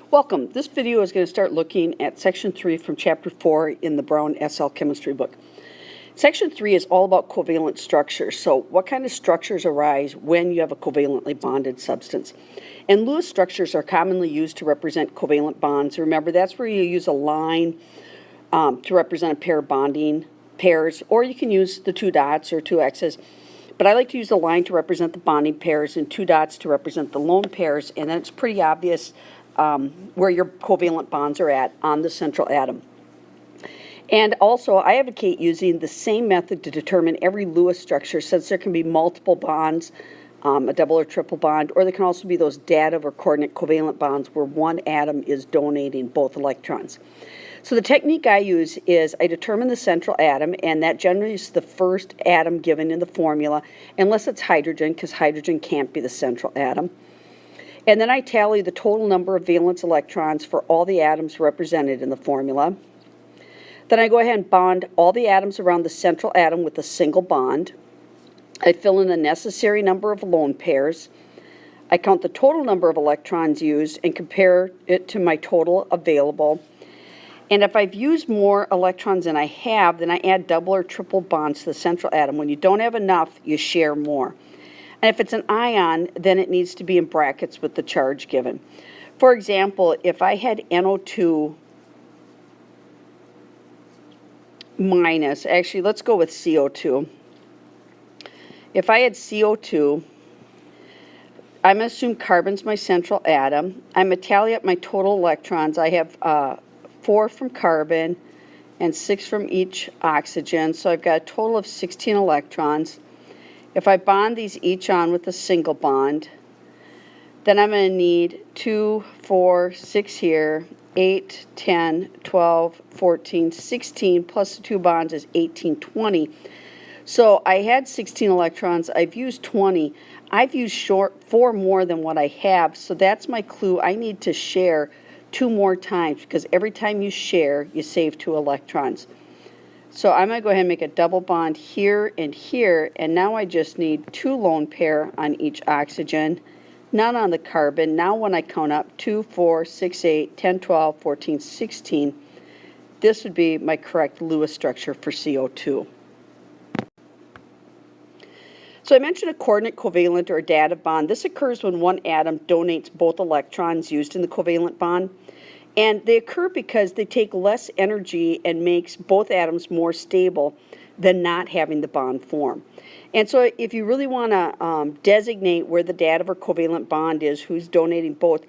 Welcome. This video is going to start looking at Section 3 from Chapter 4 in the Brown SL Chemistry book. Section 3 is all about covalent structures. So what kind of structures arise when you have a covalently bonded substance? And Lewis structures are commonly used to represent covalent bonds. Remember, that's where you use a line to represent a pair of bonding pairs, or you can use the two dots or two X's. But I like to use the line to represent the bonding pairs and two dots to represent the lone pairs, and then it's pretty obvious where your covalent bonds are at on the central atom. And also, I advocate using the same method to determine every Lewis structure, since there can be multiple bonds, a double or triple bond, or there can also be those dative or coordinate covalent bonds where one atom is donating both electrons. So the technique I use is I determine the central atom, and that generally is the first atom given in the formula, unless it's hydrogen, because hydrogen can't be the central atom. And then I tally the total number of valence electrons for all the atoms represented in the formula. Then I go ahead and bond all the atoms around the central atom with a single bond. I fill in the necessary number of lone pairs. I count the total number of electrons used and compare it to my total available. And if I've used more electrons than I have, then I add double or triple bonds to the central atom. When you don't have enough, you share more. And if it's an ion, then it needs to be in brackets with the charge given. For example, if I had NO2 minus, actually let's go with CO2. If I had CO2, I'm going to assume carbon's my central atom. I'm going to tally up my total electrons. I have 4 from carbon and 6 from each oxygen, so I've got a total of 16 electrons. If I bond these each on with a single bond, then I'm going to need 2, 4, 6 here, 8, 10, 12, 14, 16, plus the 2 bonds is 18, 20. So I had 16 electrons, I've used 20. I've used 4 more than what I have, so that's my clue. I need to share 2 more times, because every time you share, you save 2 electrons. So I'm going to go ahead and make a double bond here, and now I just need 2 lone pair on each oxygen, none on the carbon. Now when I count up 2, 4, 6, 8, 10, 12, 14, 16, this would be my correct Lewis structure for CO2. So I mentioned a coordinate covalent or a dative bond. This occurs when one atom donates both electrons used in the covalent bond. And they occur because they take less energy and makes both atoms more stable than not having the bond form. And so if you really want to designate where the dative or covalent bond is, who's donating both,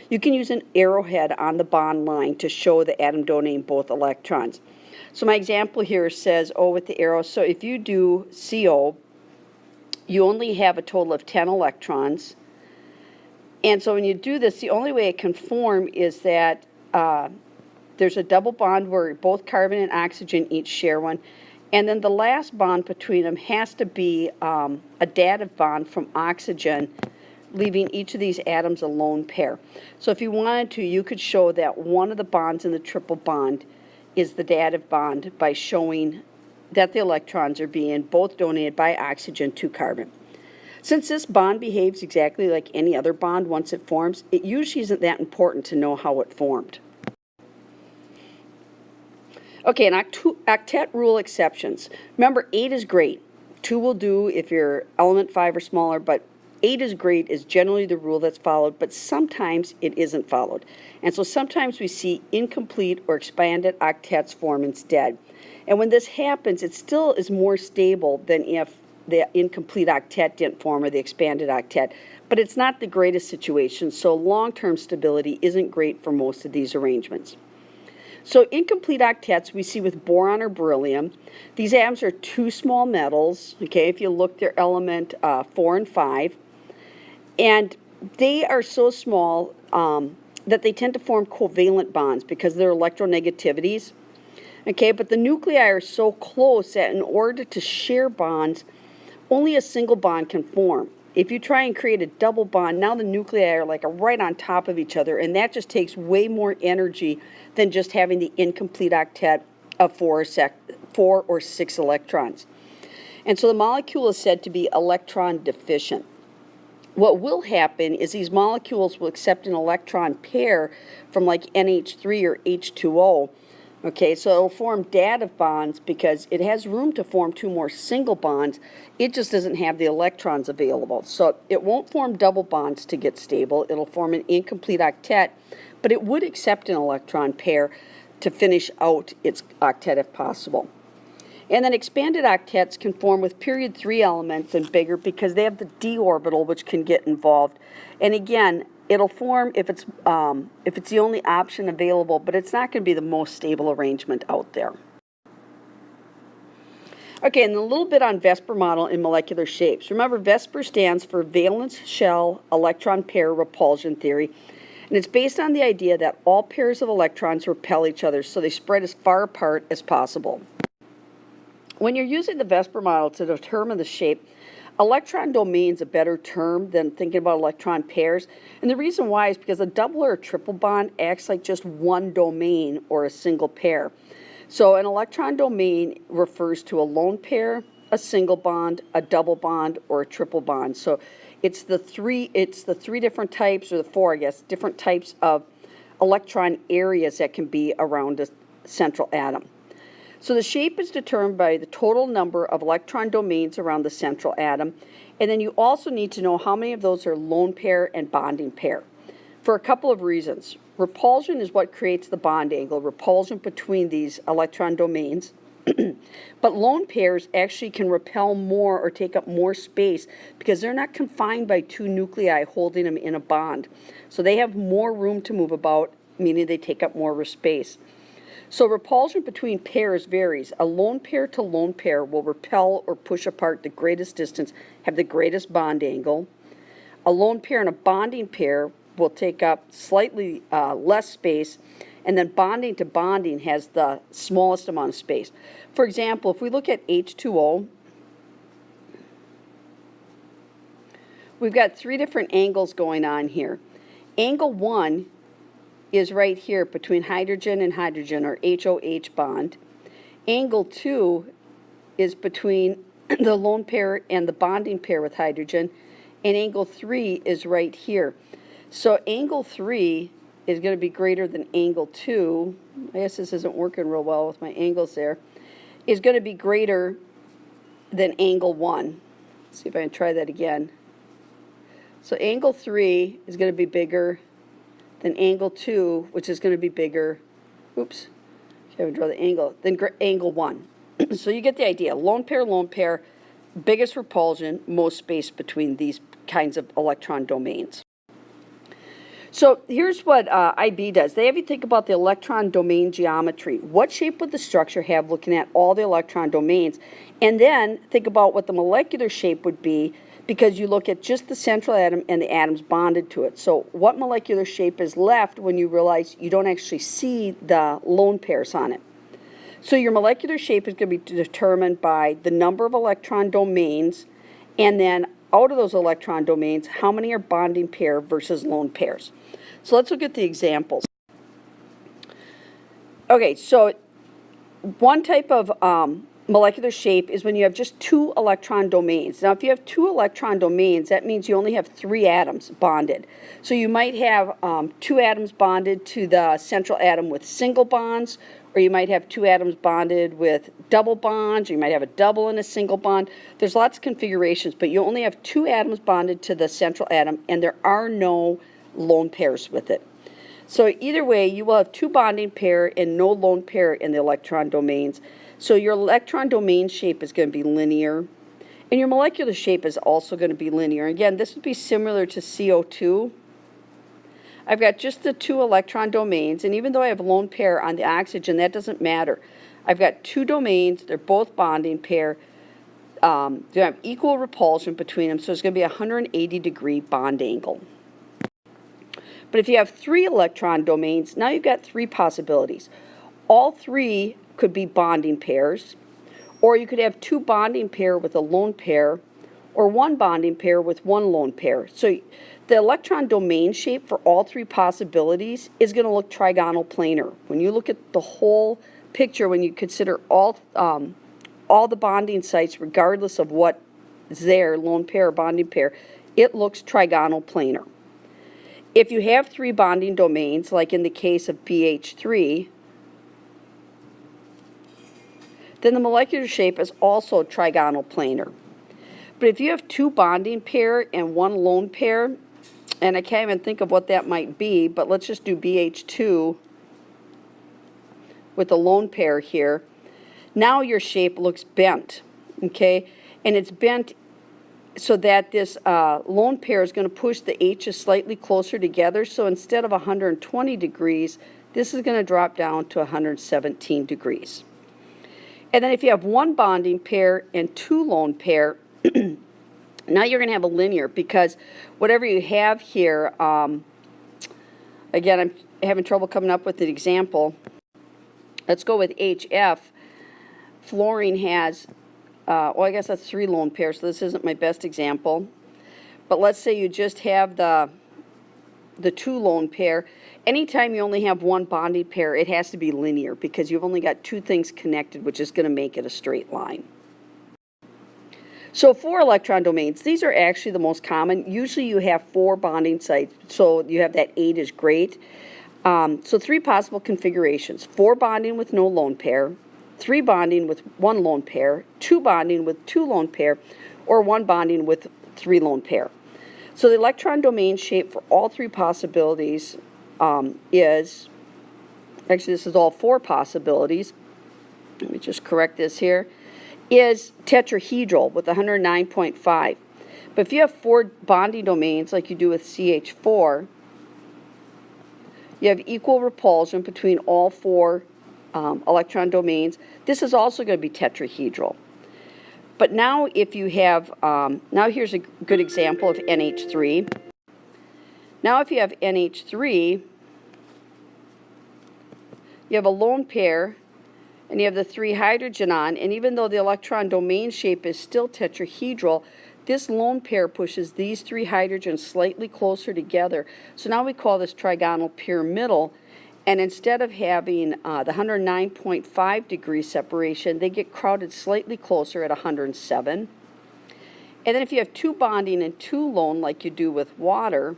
you can use an arrowhead on the bond line to show the atom donating both electrons. So my example here says, with the arrow, so if you do CO, you only have a total of 10 electrons. And so when you do this, the only way it can form is that there's a double bond where both carbon and oxygen each share one. And then the last bond between them has to be a dative bond from oxygen, leaving each of these atoms a lone pair. So if you wanted to, you could show that one of the bonds in the triple bond is the dative bond by showing that the electrons are being both donated by oxygen to carbon. Since this bond behaves exactly like any other bond once it forms, it usually isn't that important to know how it formed. Okay, and octet rule exceptions. Remember, 8 is great. 2 will do if you're element 5 or smaller, but 8 is great is generally the rule that's followed, but sometimes it isn't followed. And so sometimes we see incomplete or expanded octets form instead. And when this happens, it still is more stable than if the incomplete octet didn't form or the expanded octet, but it's not the greatest situation, so long-term stability isn't great for most of these arrangements. So incomplete octets we see with boron or beryllium. These atoms are 2 small metals, okay, if you look, they're element 4 and 5, and they are so small that they tend to form covalent bonds because they're electronegativities, okay, but the nuclei are so close that in order to share bonds, only a single bond can form. If you try and create a double bond, now the nuclei are like right on top of each other, and that just takes way more energy than just having the incomplete octet of 4 or 6 electrons. And so the molecule is said to be electron deficient. what will happen is these molecules will accept an electron pair from like NH3 or H2O. Okay, so it'll form dative bonds because it has room to form two more single bonds. It just doesn't have the electrons available. So it won't form double bonds to get stable. It'll form an incomplete octet, but it would accept an electron pair to finish out its octet if possible. And then expanded octets can form with period 3 elements and bigger because they have the d orbital, which can get involved. And again, it'll form if it's the only option available, but it's not going to be the most stable arrangement out there. Okay, and a little bit on VSPER model in molecular shapes. Remember, VSPER stands for valence shell electron pair repulsion theory. And it's based on the idea that all pairs of electrons repel each other, so they spread as far apart as possible. When you're using the VSPER model to determine the shape, electron domain is a better term than thinking about electron pairs. And the reason why is because a double or a triple bond acts like just one domain or a single pair. So an electron domain refers to a lone pair, a single bond, a double bond, or a triple bond. So it's the three different types, or the four, I guess, different types of electron areas that can be around a central atom. So the shape is determined by the total number of electron domains around the central atom, and then you also need to know how many of those are lone pair and bonding pair, for a couple of reasons. Repulsion is what creates the bond angle, repulsion between these electron domains, but lone pairs actually can repel more or take up more space because they're not confined by two nuclei holding them in a bond. So they have more room to move about, meaning they take up more space. So repulsion between pairs varies. A lone pair to lone pair will repel or push apart the greatest distance, have the greatest bond angle. A lone pair and a bonding pair will take up slightly less space, and then bonding to bonding has the smallest amount of space. For example, if we look at H2O, we've got three different angles going on here. Angle 1 is right here between hydrogen and hydrogen, or HOH bond. Angle 2 is between the lone pair and the bonding pair with hydrogen, and angle 3 is right here. So angle 3 is going to be greater than angle 2. I guess this isn't working real well with my angles there. Is going to be greater than angle 1. Let's see if I can try that again. So angle 3 is going to be bigger than angle 2, which is going to be bigger, oops, I haven't drawn the angle, than angle 1. So you get the idea. Lone pair, biggest repulsion, most space between these kinds of electron domains. So here's what IB does. They have you think about the electron domain geometry. What shape would the structure have looking at all the electron domains? And then think about what the molecular shape would be, because you look at just the central atom and the atoms bonded to it. So what molecular shape is left when you realize you don't actually see the lone pairs on it? So your molecular shape is going to be determined by the number of electron domains, and then out of those electron domains, how many are bonding pair versus lone pairs. So let's look at the examples. Okay, so one type of molecular shape is when you have just two electron domains. Now, if you have two electron domains, that means you only have 3 atoms bonded. So you might have 2 atoms bonded to the central atom with single bonds, or you might have 2 atoms bonded with double bonds, or you might have a double and a single bond. There's lots of configurations, but you only have 2 atoms bonded to the central atom, and there are no lone pairs with it. So either way, you will have 2 bonding pair and no lone pair in the electron domains. So your electron domain shape is going to be linear, and your molecular shape is also going to be linear. Again, this would be similar to CO2. I've got just the 2 electron domains, and even though I have a lone pair on the oxygen, that doesn't matter. I've got 2 domains, they're both bonding pair. They have equal repulsion between them, so it's going to be a 180-degree bond angle. But if you have 3 electron domains, now you've got 3 possibilities. All 3 could be bonding pairs, or you could have 2 bonding pair with a lone pair, or 1 bonding pair with 1 lone pair. So the electron domain shape for all 3 possibilities is going to look trigonal planar. When you look at the whole picture, when you consider all the bonding sites, regardless of what is there, lone pair or bonding pair, it looks trigonal planar. If you have 3 bonding domains, like in the case of BH3, then the molecular shape is also trigonal planar. But if you have 2 bonding pair and 1 lone pair, and I can't even think of what that might be, but let's just do BH2 with the lone pair here. Now your shape looks bent, okay? And it's bent so that this lone pair is going to push the H's slightly closer together. So instead of 120 degrees, this is going to drop down to 117 degrees. And then if you have 1 bonding pair and 2 lone pair, now you're going to have a linear, because whatever you have here, again, I'm having trouble coming up with an example. Let's go with HF. Fluorine has, well, I guess that's 3 lone pairs, so this isn't my best example. But let's say you just have the 2 lone pair. Anytime you only have 1 bonding pair, it has to be linear, because you've only got 2 things connected, which is going to make it a straight line. So 4 electron domains, these are actually the most common. Usually you have 4 bonding sites, so you have that 8 is great. So 3 possible configurations: 4 bonding with no lone pair, 3 bonding with 1 lone pair, 2 bonding with 2 lone pair, or 1 bonding with 3 lone pair. So the electron domain shape for all 3 possibilities is, actually this is all 4 possibilities, let me just correct this here, is tetrahedral with 109.5. But if you have 4 bonding domains like you do with CH4, you have equal repulsion between all 4 electron domains. This is also going to be tetrahedral. But now if you have, now here's a good example of NH3. Now if you have NH3, you have a lone pair, and you have the 3 hydrogen on, and even though the electron domain shape is still tetrahedral, this lone pair pushes these 3 hydrogens slightly closer together. So now we call this trigonal pyramidal, and instead of having the 109.5 degree separation, they get crowded slightly closer at 107. And then if you have 2 bonding and 2 lone like you do with water,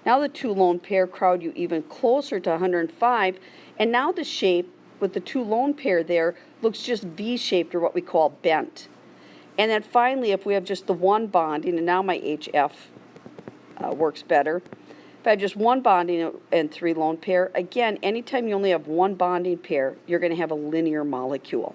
now the 2 lone pair crowd you even closer to 105, and now the shape with the 2 lone pair there looks just V-shaped, or what we call bent. And then finally, if we have just the 1 bonding, and now my HF works better. If I have just 1 bonding and 3 lone pair, again, anytime you only have 1 bonding pair, you're going to have a linear molecule.